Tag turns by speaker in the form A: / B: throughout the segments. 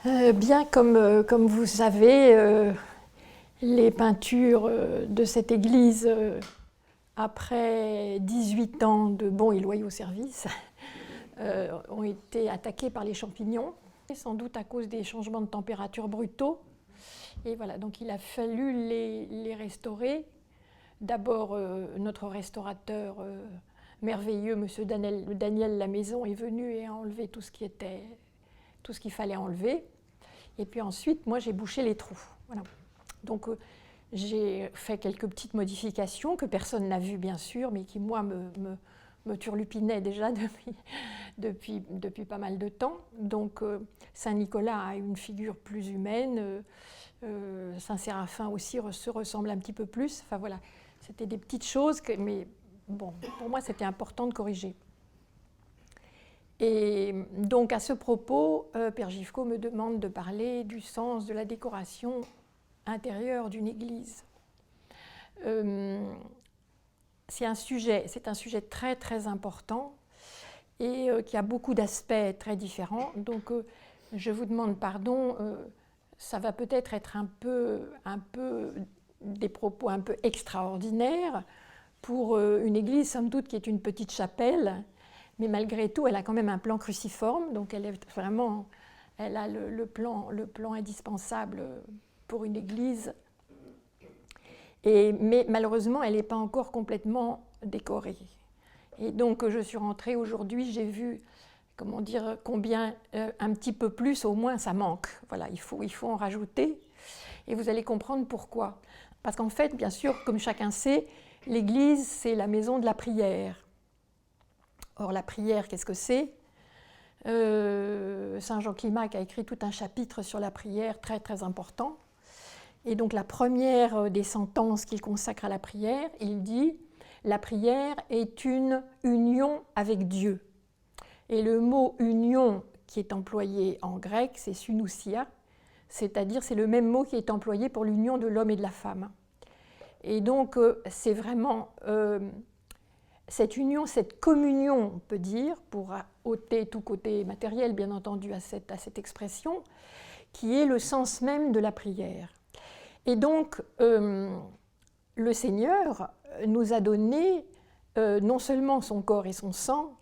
A: Bien, comme vous savez, les peintures de cette église, après 18 ans de bons et loyaux services, ont été attaquées par les champignons, sans doute à cause des changements de température brutaux. Et voilà, donc il a fallu les restaurer. D'abord, notre restaurateur merveilleux, M. Daniel Lamaison, est venu et a enlevé tout ce qu'il fallait enlever. Et puis ensuite, moi, j'ai bouché les trous. Voilà. Donc, j'ai fait quelques petites modifications que personne n'a vues, bien sûr, mais qui, moi, me turlupinaient déjà depuis pas mal de temps. Donc, Saint-Nicolas a une figure plus humaine. Saint-Séraphin aussi se ressemble un petit peu plus. Enfin, voilà, c'était des petites choses, mais bon, pour moi, c'était important de corriger. Et donc, à ce propos, Père Gifco me demande de parler du sens de la décoration intérieure d'une église. C'est un sujet très très important et qui a beaucoup d'aspects très différents. Donc, je vous demande pardon. Ça va peut-être être un peu des propos un peu extraordinaires pour une église, somme toute, qui est une petite chapelle. Mais malgré tout, elle a quand même un plan cruciforme, donc elle a le plan indispensable pour une église. Mais malheureusement, elle n'est pas encore complètement décorée. Et donc, je suis rentrée aujourd'hui, j'ai vu, comment dire, combien, un petit peu plus, au moins, ça manque. Voilà, il faut en rajouter. Et vous allez comprendre pourquoi. Parce qu'en fait, bien sûr, comme chacun sait, l'église, c'est la maison de la prière. Or, la prière, qu'est-ce que c'est ? Saint Jean Climac a écrit tout un chapitre sur la prière très très important. Et donc la première des sentences qu'il consacre à la prière, il dit « La prière est une union avec Dieu ». Et le mot « union » qui est employé en grec, c'est « synoussia », c'est-à-dire c'est le même mot qui est employé pour l'union de l'homme et de la femme. Et donc c'est vraiment cette union, cette communion, on peut dire, pour ôter tout côté matériel, bien entendu, à cette expression, qui est le sens même de la prière. Et donc, le Seigneur nous a donné non seulement son corps et son sang,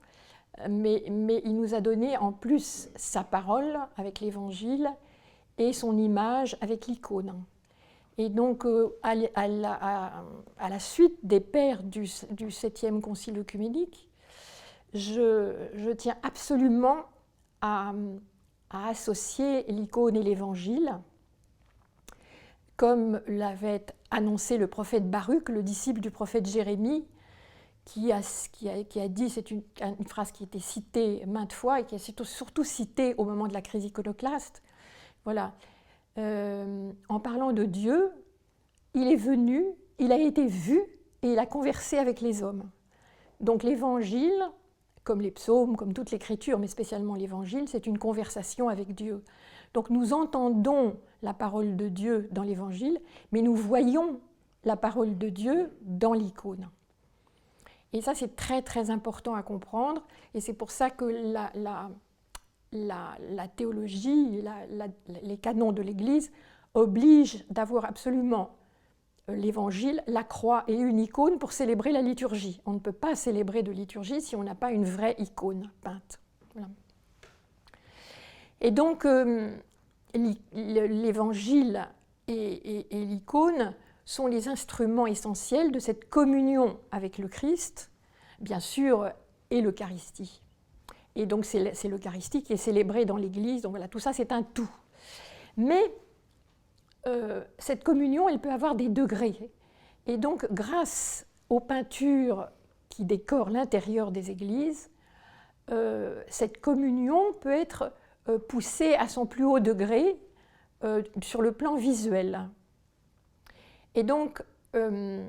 A: mais il nous a donné en plus sa parole avec l'Évangile et son image avec l'icône. Et donc, à la suite des pères du 7e Concile œcuménique, je tiens absolument à associer l'icône et l'Évangile, comme l'avait annoncé le prophète Baruch, le disciple du prophète Jérémie, qui a dit, c'est une phrase qui a été citée maintes fois et qui est surtout citée au moment de la crise iconoclaste. Voilà. En parlant de Dieu, il est venu, il a été vu et il a conversé avec les hommes. Donc l'Évangile, comme les psaumes, comme toute l'Écriture, mais spécialement l'Évangile, c'est une conversation avec Dieu. Donc nous entendons la parole de Dieu dans l'Évangile, mais nous voyons la parole de Dieu dans l'icône. Et ça, c'est très très important à comprendre, et c'est pour ça que la théologie, les canons de l'Église obligent d'avoir absolument l'Évangile, la croix et une icône pour célébrer la liturgie. On ne peut pas célébrer de liturgie si on n'a pas une vraie icône peinte. Voilà. Et donc, l'Évangile et l'icône sont les instruments essentiels de cette communion avec le Christ, bien sûr, et l'Eucharistie. Et donc, c'est l'Eucharistie qui est célébrée dans l'Église. Donc voilà, tout ça, c'est un tout. Mais cette communion, elle peut avoir des degrés. Et donc, grâce aux peintures qui décorent l'intérieur des églises, cette communion peut être poussée à son plus haut degré sur le plan visuel. Et donc, il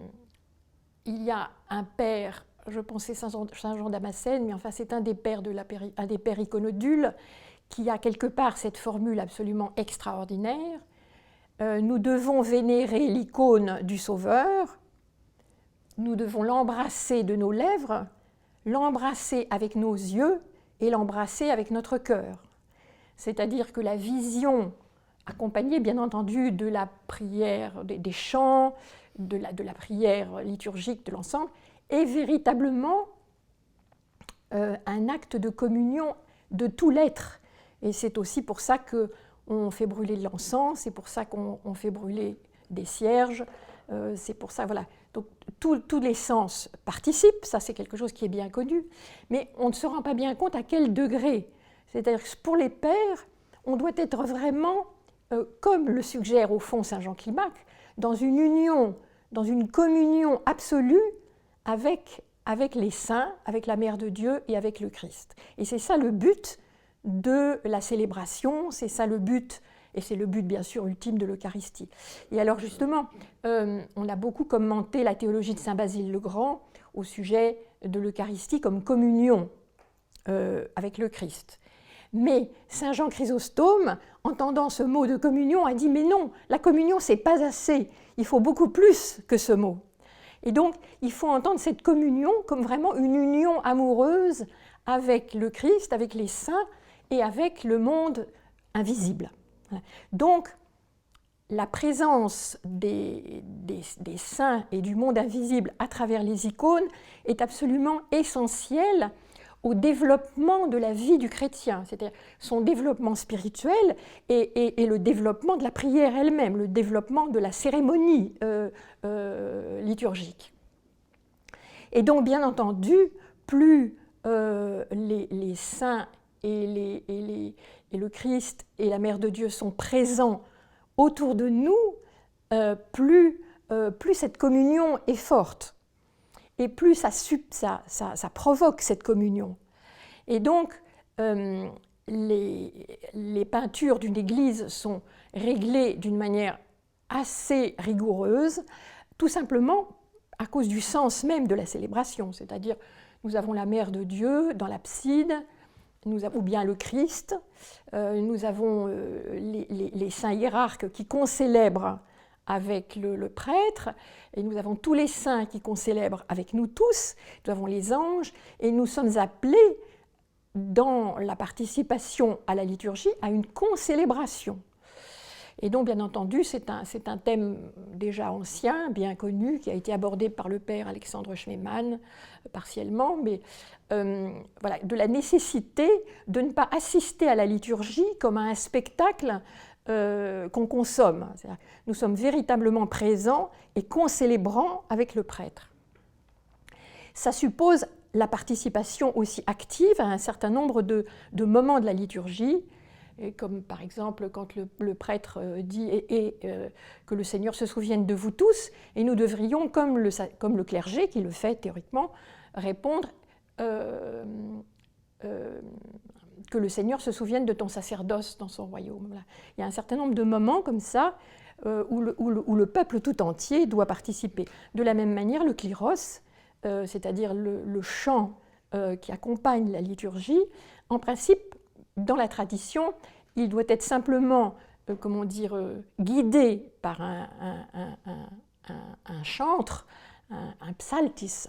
A: y a un père, je pensais Saint Jean Damascène, mais enfin c'est un des pères iconodules, qui a quelque part cette formule absolument extraordinaire. Nous devons vénérer l'icône du Sauveur, nous devons l'embrasser de nos lèvres, l'embrasser avec nos yeux et l'embrasser avec notre cœur. c'est-à-dire que la vision, accompagnée bien entendu de la prière, des chants, de la prière liturgique de l'ensemble, est véritablement un acte de communion de tout l'être. Et c'est aussi pour ça qu'on fait brûler de l'encens, c'est pour ça qu'on fait brûler des cierges, c'est pour ça, voilà. Donc tous les sens participent, ça c'est quelque chose qui est bien connu, mais on ne se rend pas bien compte à quel degré. C'est-à-dire que pour les pères, on doit être vraiment, comme le suggère au fond Saint Jean Climac, dans une union, dans une communion absolue avec les saints, avec la Mère de Dieu et avec le Christ. Et c'est ça le but de la célébration, c'est ça le but, et c'est le but bien sûr ultime de l'Eucharistie. Et alors justement, on a beaucoup commenté la théologie de Saint Basile le Grand au sujet de l'Eucharistie comme communion avec le Christ. Mais Saint Jean Chrysostome, entendant ce mot de communion, a dit « Mais non, la communion, c'est pas assez, il faut beaucoup plus que ce mot ». Et donc, il faut entendre cette communion comme vraiment une union amoureuse avec le Christ, avec les saints et avec le monde invisible. Donc, la présence des saints et du monde invisible à travers les icônes est absolument essentielle au développement de la vie du chrétien, c'est-à-dire son développement spirituel et le développement de la prière elle-même, le développement de la cérémonie liturgique. Et donc, bien entendu, plus les saints et le Christ et la Mère de Dieu sont présents autour de nous, plus cette communion est forte. Et plus ça provoque cette communion. Et donc, les peintures d'une église sont réglées d'une manière assez rigoureuse, tout simplement à cause du sens même de la célébration. C'est-à-dire, nous avons la Mère de Dieu dans l'abside, ou bien le Christ, nous avons les saints hiérarques qui concélèbrent avec le prêtre, et nous avons tous les saints qui concélèbrent avec nous tous, nous avons les anges, et nous sommes appelés, dans la participation à la liturgie, à une concélébration. Et donc, bien entendu, c'est un thème déjà ancien, bien connu, qui a été abordé par le père Alexandre Schmemann, partiellement, mais voilà, de la nécessité de ne pas assister à la liturgie comme à un spectacle qu'on consomme. Nous sommes véritablement présents et concélébrants avec le prêtre. Ça suppose la participation aussi active à un certain nombre de moments de la liturgie, et comme par exemple quand le prêtre dit que le Seigneur se souvienne de vous tous, et nous devrions, comme le clergé qui le fait théoriquement, répondre que le Seigneur se souvienne de ton sacerdoce dans son royaume. Voilà. Il y a un certain nombre de moments comme ça où le peuple tout entier doit participer. De la même manière, le klyros, c'est-à-dire le chant qui accompagne la liturgie, en principe, dans la tradition, il doit être simplement, guidé par un chantre, un psaltis,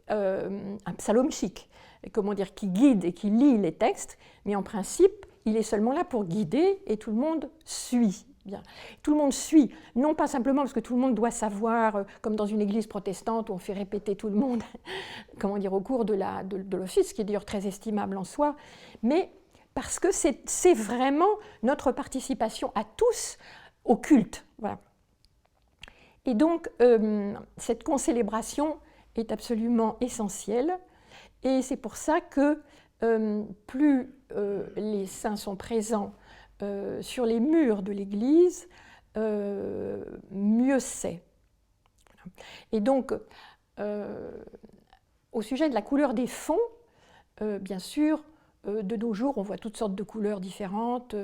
A: un psalomchique, qui guide et qui lit les textes, mais en principe, il est seulement là pour guider et tout le monde suit. Bien. Tout le monde suit, non pas simplement parce que tout le monde doit savoir, comme dans une église protestante où on fait répéter tout le monde au cours de l'office, ce qui est d'ailleurs très estimable en soi, mais parce que c'est vraiment notre participation à tous au culte. Voilà. Et donc, cette concélébration est absolument essentielle, et c'est pour ça que plus les saints sont présents sur les murs de l'Église, mieux c'est. Et donc, au sujet de la couleur des fonds, bien sûr, de nos jours, on voit toutes sortes de couleurs différentes.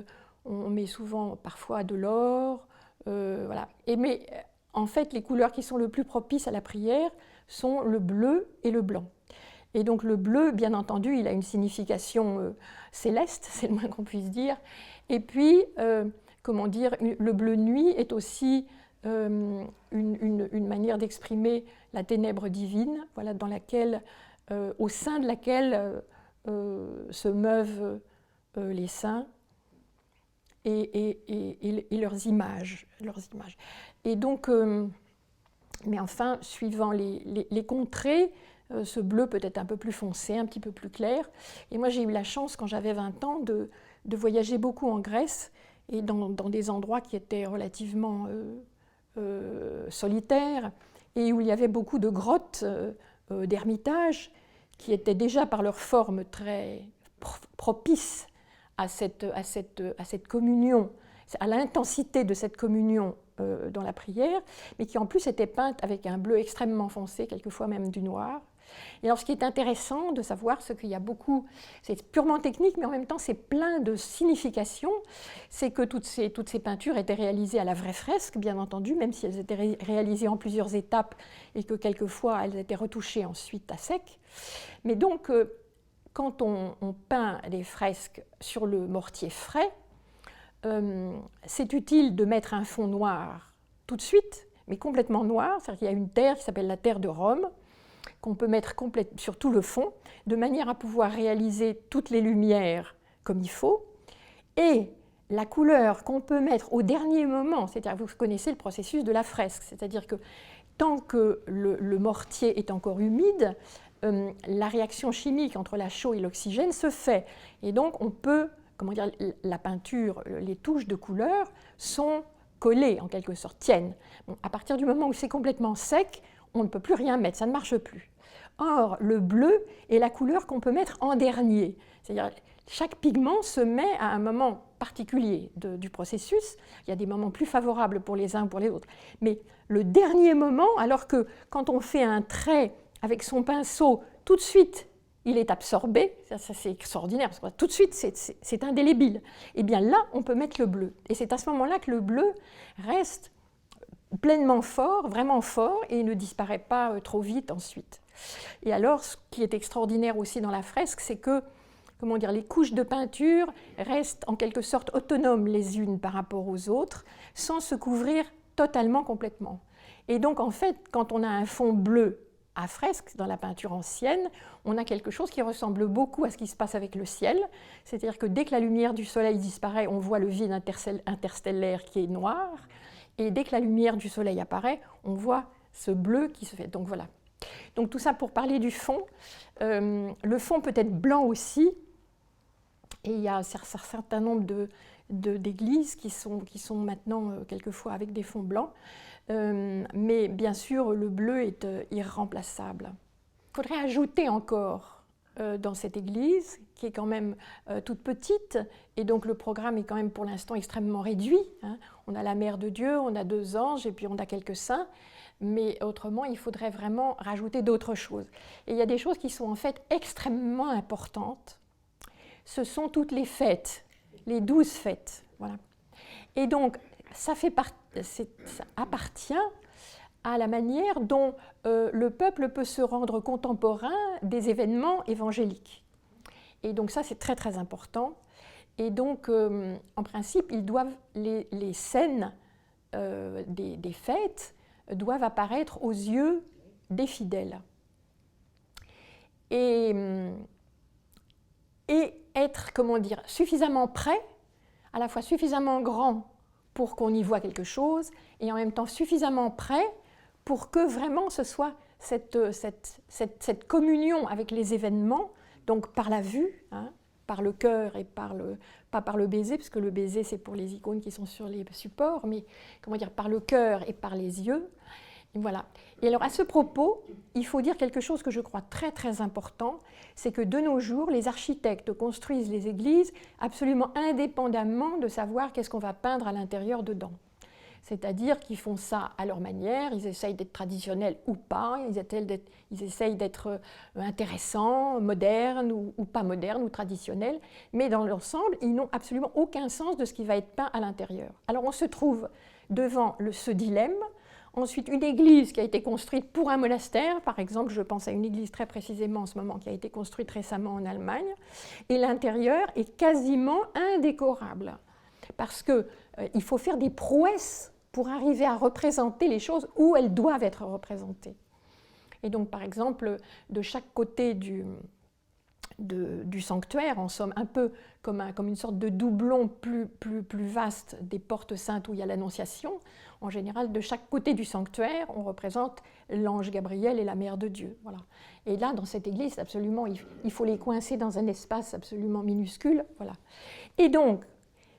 A: On met souvent, parfois, de l'or. Voilà. Mais en fait, les couleurs qui sont le plus propices à la prière sont le bleu et le blanc. Et donc le bleu, bien entendu, il a une signification céleste, c'est le moins qu'on puisse dire. Et puis, le bleu nuit est aussi une manière d'exprimer la ténèbre divine, voilà, au sein de laquelle se meuvent les saints et leurs images. Et donc, mais enfin, suivant les contrées, ce bleu peut être un peu plus foncé, un petit peu plus clair. Et moi, j'ai eu la chance, quand j'avais 20 ans, de voyager beaucoup en Grèce et dans des endroits qui étaient relativement solitaires et où il y avait beaucoup de grottes, d'ermitages, qui étaient déjà par leur forme très propices à cette communion, à l'intensité de cette communion dans la prière, mais qui en plus étaient peintes avec un bleu extrêmement foncé, quelquefois même du noir. Et alors ce qui est intéressant de savoir, c'est qu'il y a beaucoup, c'est purement technique, mais en même temps c'est plein de significations, c'est que toutes ces peintures étaient réalisées à la vraie fresque, bien entendu, même si elles étaient réalisées en plusieurs étapes et que quelquefois elles étaient retouchées ensuite à sec. Mais donc, quand on peint des fresques sur le mortier frais, c'est utile de mettre un fond noir tout de suite, mais complètement noir, c'est-à-dire qu'il y a une terre qui s'appelle la terre de Rome, qu'on peut mettre sur tout le fond, de manière à pouvoir réaliser toutes les lumières comme il faut, et la couleur qu'on peut mettre au dernier moment, c'est-à-dire vous connaissez le processus de la fresque, c'est-à-dire que tant que le mortier est encore humide, la réaction chimique entre la chaux et l'oxygène se fait, et donc on peut, comment dire, la peinture, les touches de couleur sont collées en quelque sorte, tiennent. Bon, à partir du moment où c'est complètement sec, on ne peut plus rien mettre, ça ne marche plus. Or, le bleu est la couleur qu'on peut mettre en dernier. C'est-à-dire, chaque pigment se met à un moment particulier du processus. Il y a des moments plus favorables pour les uns ou pour les autres. Mais le dernier moment, alors que quand on fait un trait avec son pinceau, tout de suite, il est absorbé, ça c'est extraordinaire, parce que tout de suite, c'est indélébile. Et bien là, on peut mettre le bleu. Et c'est à ce moment-là que le bleu reste pleinement fort, vraiment fort, et ne disparaît pas trop vite ensuite. Et alors, ce qui est extraordinaire aussi dans la fresque, c'est que, comment dire, les couches de peinture restent en quelque sorte autonomes les unes par rapport aux autres, sans se couvrir totalement, complètement. Et donc, en fait, quand on a un fond bleu à fresque, dans la peinture ancienne, on a quelque chose qui ressemble beaucoup à ce qui se passe avec le ciel, c'est-à-dire que dès que la lumière du soleil disparaît, on voit le vide interstellaire qui est noir, et dès que la lumière du soleil apparaît, on voit ce bleu qui se fait. Donc voilà. Donc tout ça pour parler du fond. Le fond peut être blanc aussi, et il y a un certain nombre d'églises qui sont maintenant quelquefois avec des fonds blancs, mais bien sûr le bleu est irremplaçable. Il faudrait ajouter encore dans cette église, qui est quand même toute petite, et donc le programme est quand même pour l'instant extrêmement réduit. Hein. On a la Mère de Dieu, on a 2 anges, et puis on a quelques saints, mais autrement, il faudrait vraiment rajouter d'autres choses. Et il y a des choses qui sont en fait extrêmement importantes. Ce sont toutes les fêtes, les 12 fêtes. Voilà. Et donc, ça appartient à la manière dont le peuple peut se rendre contemporain des événements évangéliques. Et donc ça, c'est très très important. Et donc, en principe, ils doivent, les scènes des fêtes doivent apparaître aux yeux des fidèles. Et être, comment dire, suffisamment prêt, à la fois suffisamment grand pour qu'on y voit quelque chose, et en même temps suffisamment prêt pour que vraiment ce soit cette communion avec les événements, donc par la vue, hein, par le cœur et pas par le baiser, parce que le baiser c'est pour les icônes qui sont sur les supports, mais comment dire, par le cœur et par les yeux. Et voilà. Et alors à ce propos, il faut dire quelque chose que je crois très très important, c'est que de nos jours, les architectes construisent les églises absolument indépendamment de savoir qu'est-ce qu'on va peindre à l'intérieur dedans. C'est-à-dire qu'ils font ça à leur manière, ils essayent d'être traditionnels ou pas, ils essayent d'être intéressants, modernes ou pas modernes ou traditionnels, mais dans l'ensemble, ils n'ont absolument aucun sens de ce qui va être peint à l'intérieur. Alors on se trouve devant ce dilemme. Ensuite, une église qui a été construite pour un monastère, par exemple, je pense à une église très précisément en ce moment qui a été construite récemment en Allemagne, et l'intérieur est quasiment indécorable, parce qu'il faut faire des prouesses pour arriver à représenter les choses où elles doivent être représentées. Et donc, par exemple, de chaque côté du sanctuaire, en somme, un peu comme une sorte de doublon plus vaste des portes saintes où il y a l'Annonciation. En général, de chaque côté du sanctuaire, on représente l'ange Gabriel et la Mère de Dieu. Voilà. Et là, dans cette église, absolument, il faut les coincer dans un espace absolument minuscule. Voilà. Et donc,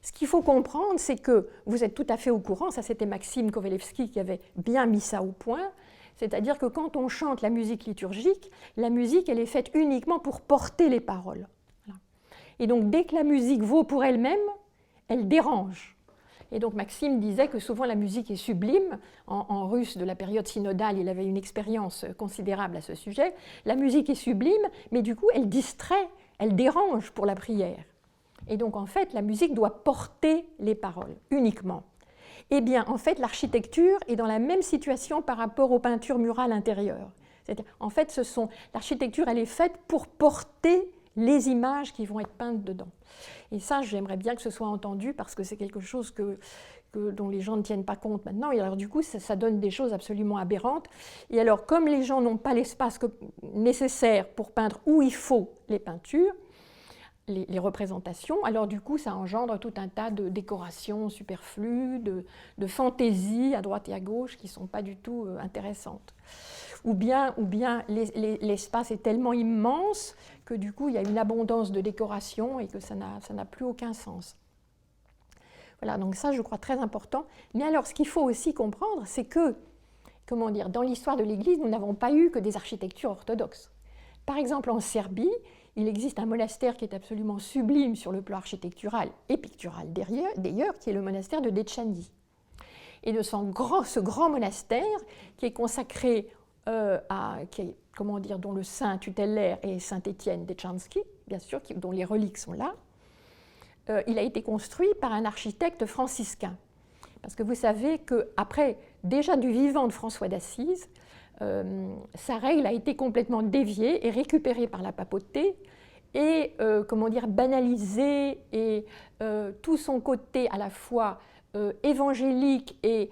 A: ce qu'il faut comprendre, c'est que vous êtes tout à fait au courant, ça c'était Maxime Kovalevski qui avait bien mis ça au point, c'est-à-dire que quand on chante la musique liturgique, la musique, elle est faite uniquement pour porter les paroles. Voilà. Et donc, dès que la musique vaut pour elle-même, elle dérange. Et donc, Maxime disait que souvent la musique est sublime. En russe de la période synodale, il avait une expérience considérable à ce sujet. La musique est sublime, mais du coup, elle distrait, elle dérange pour la prière. Et donc, en fait, la musique doit porter les paroles, uniquement. Eh bien, en fait, l'architecture est dans la même situation par rapport aux peintures murales intérieures. En fait, l'architecture, elle est faite pour porter les images qui vont être peintes dedans. Et ça, j'aimerais bien que ce soit entendu parce que c'est quelque chose dont les gens ne tiennent pas compte maintenant. Et alors, du coup, ça donne des choses absolument aberrantes. Et alors, comme les gens n'ont pas l'espace nécessaire pour peindre où il faut les peintures, les représentations, alors du coup ça engendre tout un tas de décorations superflues, de fantaisies à droite et à gauche qui ne sont pas du tout intéressantes. Ou bien l'espace est tellement immense que du coup il y a une abondance de décorations et que ça n'a plus aucun sens. Voilà, donc ça je crois très important. Mais alors ce qu'il faut aussi comprendre, c'est que, comment dire, dans l'histoire de l'Église, nous n'avons pas eu que des architectures orthodoxes. Par exemple en Serbie, il existe un monastère qui est absolument sublime sur le plan architectural et pictural d'ailleurs, qui est le monastère de Dečani. Et de ce grand monastère qui est consacré dont le saint tutélaire est saint Étienne Dechanski, bien sûr, dont les reliques sont là, il a été construit par un architecte franciscain. Parce que vous savez qu'après, déjà du vivant de François d'Assise, sa règle a été complètement déviée et récupérée par la papauté et banalisée, et tout son côté à la fois évangélique et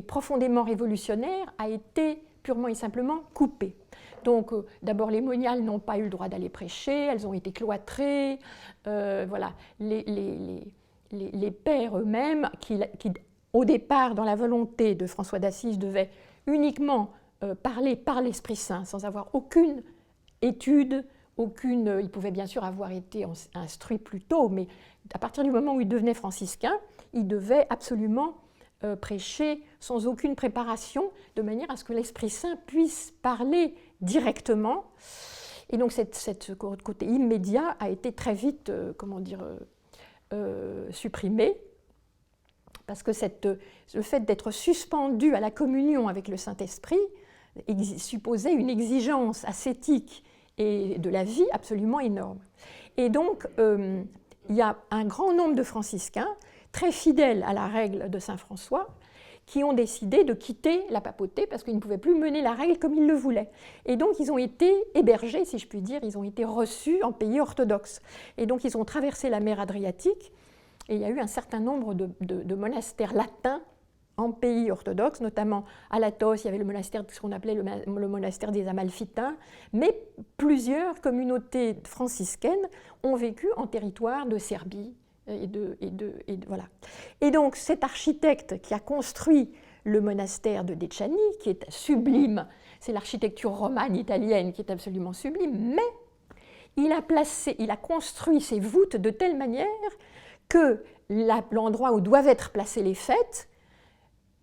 A: profondément révolutionnaire a été purement et simplement coupé. Donc d'abord les moniales n'ont pas eu le droit d'aller prêcher, elles ont été cloîtrées, voilà. Les pères eux-mêmes qui au départ dans la volonté de François d'Assise devaient uniquement parler par l'Esprit Saint, sans avoir aucune étude, il pouvait bien sûr avoir été instruit plus tôt, mais à partir du moment où il devenait franciscain, il devait absolument prêcher sans aucune préparation, de manière à ce que l'Esprit Saint puisse parler directement. Et donc ce côté immédiat a été très vite, supprimé, parce que le fait d'être suspendu à la communion avec le Saint-Esprit supposait une exigence ascétique et de la vie absolument énorme. Et donc, il y a un grand nombre de franciscains, très fidèles à la règle de saint François, qui ont décidé de quitter la papauté parce qu'ils ne pouvaient plus mener la règle comme ils le voulaient. Et donc, ils ont été hébergés, si je puis dire, ils ont été reçus en pays orthodoxe. Et donc, ils ont traversé la mer Adriatique, et il y a eu un certain nombre de monastères latins en pays orthodoxe, notamment à Latos, il y avait le monastère, ce qu'on appelait le monastère des Amalfitains, mais plusieurs communautés franciscaines ont vécu en territoire de Serbie. Voilà. Et donc cet architecte qui a construit le monastère de Dečani, qui est sublime, c'est l'architecture romane italienne qui est absolument sublime, mais il a construit ses voûtes de telle manière que l'endroit où doivent être placées les fêtes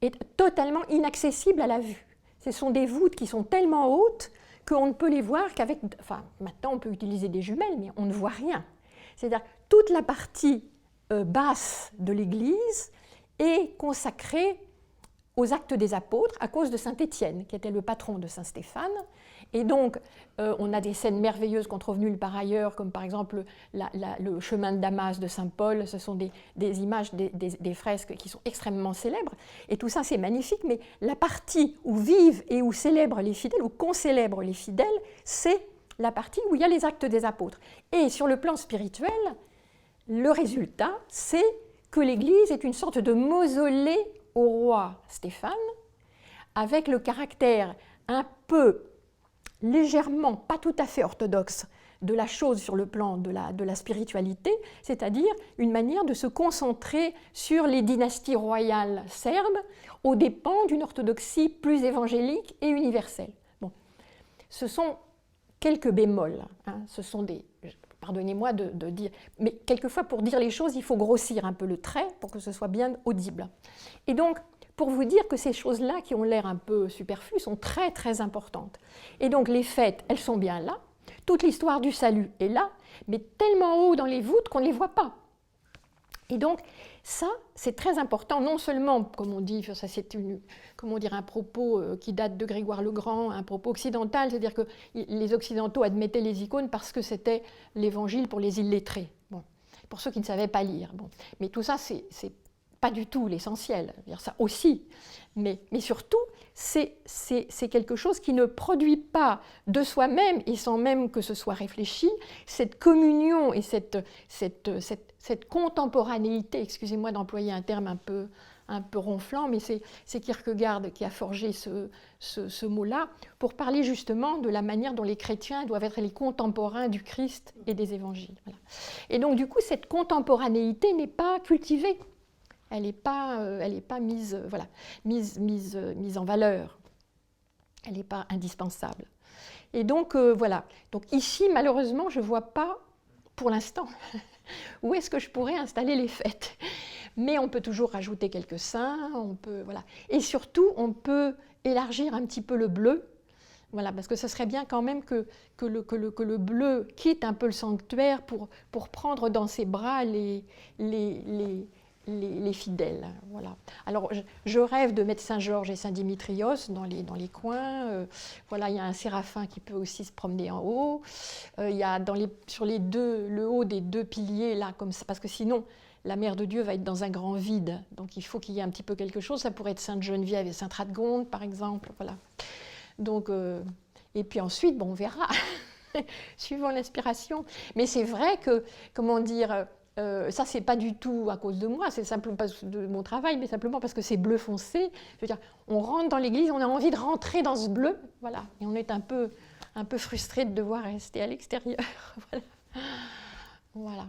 A: est totalement inaccessible à la vue. Ce sont des voûtes qui sont tellement hautes qu'on ne peut les voir qu'avec... Enfin, maintenant, on peut utiliser des jumelles, mais on ne voit rien. C'est-à-dire toute la partie basse de l'église est consacrée aux actes des apôtres à cause de saint Étienne, qui était le patron de saint Stéphane. Et donc, on a des scènes merveilleuses qu'on trouve nulle part ailleurs, comme par exemple le chemin de Damas de saint Paul. Ce sont des images, des fresques qui sont extrêmement célèbres. Et tout ça, c'est magnifique, mais la partie où vivent et où célèbrent les fidèles, où qu'on célèbre les fidèles, c'est la partie où il y a les actes des apôtres. Et sur le plan spirituel, le résultat, c'est que l'Église est une sorte de mausolée au roi Stéphane, avec le caractère un peu légèrement, pas tout à fait orthodoxe, de la chose sur le plan de la spiritualité, c'est-à-dire une manière de se concentrer sur les dynasties royales serbes aux dépens d'une orthodoxie plus évangélique et universelle. Bon. Ce sont quelques bémols, hein, ce sont des... Pardonnez-moi de dire, mais quelquefois pour dire les choses, il faut grossir un peu le trait pour que ce soit bien audible. Et donc, pour vous dire que ces choses-là qui ont l'air un peu superflues sont très très importantes. Et donc les fêtes, elles sont bien là, toute l'histoire du salut est là, mais tellement haut dans les voûtes qu'on ne les voit pas. Et donc ça, c'est très important, non seulement, comme on dit, ça c'est un propos qui date de Grégoire le Grand, un propos occidental, c'est-à-dire que les Occidentaux admettaient les icônes parce que c'était l'évangile pour les illettrés, bon, pour ceux qui ne savaient pas lire. Bon. Mais tout ça, c'est pas du tout l'essentiel, ça aussi, mais surtout, c'est quelque chose qui ne produit pas de soi-même, et sans même que ce soit réfléchi, cette communion et cette contemporanéité, excusez-moi d'employer un terme un peu ronflant, mais c'est Kierkegaard qui a forgé ce mot-là, pour parler justement de la manière dont les chrétiens doivent être les contemporains du Christ et des évangiles. Voilà. Et donc du coup, cette contemporanéité n'est pas cultivée. Elle n'est pas mise en valeur. Elle n'est pas indispensable. Et donc, voilà. Donc ici, malheureusement, je ne vois pas, pour l'instant, où est-ce que je pourrais installer les fêtes. Mais on peut toujours rajouter quelques saints, voilà. Et surtout, on peut élargir un petit peu le bleu, voilà, parce que ce serait bien quand même que le bleu quitte un peu le sanctuaire pour prendre dans ses bras les fidèles. Voilà. Alors, je rêve de mettre Saint-Georges et Saint-Dimitrios dans les coins. Voilà, il y a un séraphin qui peut aussi se promener en haut. Il y a sur le haut des deux piliers, là, comme ça, parce que sinon, la Mère de Dieu va être dans un grand vide. Donc, il faut qu'il y ait un petit peu quelque chose. Ça pourrait être Sainte-Geneviève et Sainte-Radegonde, par exemple. Voilà. Donc, et puis ensuite, bon, on verra, suivant l'inspiration. Mais c'est vrai que, comment dire... ça, c'est pas du tout à cause de moi, c'est simplement pas de mon travail, mais simplement parce que c'est bleu foncé. Je veux dire, on rentre dans l'église, on a envie de rentrer dans ce bleu, voilà, et on est un peu frustré de devoir rester à l'extérieur. Voilà. Voilà.